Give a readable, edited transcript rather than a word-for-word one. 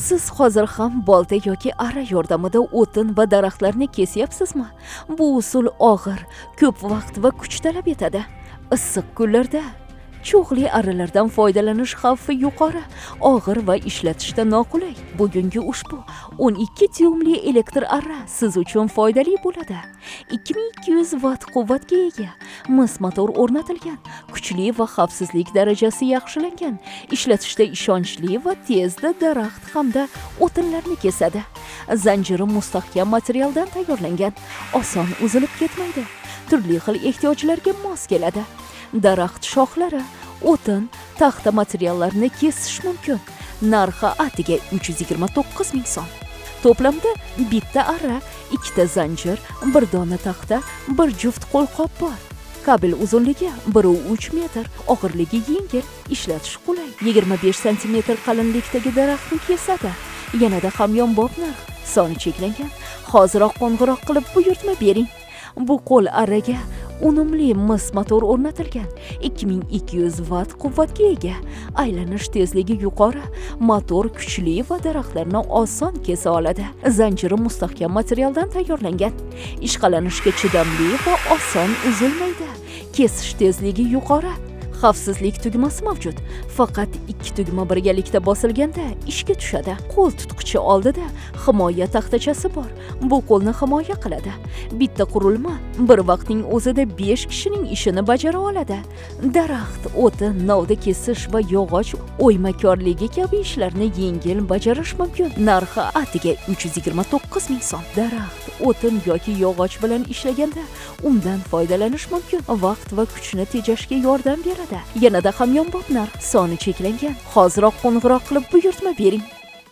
Siz hozir ham bolta yoki arra yordamida o'tin va daraxtlarni kesyapsizmi? Bu usul og'ir, ko'p vaqt va kuch talab etadi. Issiq kunlarda cho'g'li arralardan foydalanish xavfi yuqori, og'ir va ishlatishda noqulay. Bugungi ushbu 12 tyumli elektr arra siz uchun foydali bo'ladi. 2200 vatt quvvatga ega, mis motor o'rnatilgan, kuchli va xavfsizlik darajasi yaxshilangan, ishlatishda ishonchli va tezda daraxt hamda o'tinlarni kesadi. Zanjiri mustahkam materialdan tayyorlangan, oson uzilib ketmaydi, turli xil ehtiyojlarga mos keladi. Daraxt shoxlari, o'tin, taxta materiallarini kesish mumkin. Narxi atiga 329 ming so'm. To'plamda bitta arra, ikkita zanjir, bir dona taxta, bir juft qo'lqop bor. Kabel uzunligi 1,3 metr, og'irligi yengil, ishlatish qulay. 25 sm qalinlikdagi daraxtni kesadi. Yanada hamyonbop narx, soni cheklangan. Hoziroq qo'ng'iroq qilib buyurtma bering. Bu qo'l arraga unumli mis motor o'rnatilgan, 2200 vatt quvvatga ega, aylanish tezligi yuqori, motor kuchli va daraxtlarni oson kesa oladi. Zanjiri mustahkam materialdan tayyorlangan, ishqalanishga chidamli va oson uzilmaydi. Kesish tezligi yuqori. Xavfsizlik tugmasi mavjud. Faqat 2 tugma birgalikda bosilganda ishga tushadi. Qo'l tutqichi oldida himoya taxtachasi bor. Bu qo'lni himoya qiladi. Bitta qurilma bir vaqtning o'zida 5 kishining ishini bajara oladi. Daraxt, o'tin, novda kesish va yog'och o'ymakorligi kabi ishlarni yengil bajarish mumkin. Narxi atiga 329 ming so'm. Daraxt, o'tin yoki yog'och bilan ishlaganda undan foydalanish mumkin. Vaqt va kuchni tejashga yordam beradi. Yanada hamyonbop narx, soni cheklangan. Hoziroq qo'ng'iroq qilib buyurtma bering.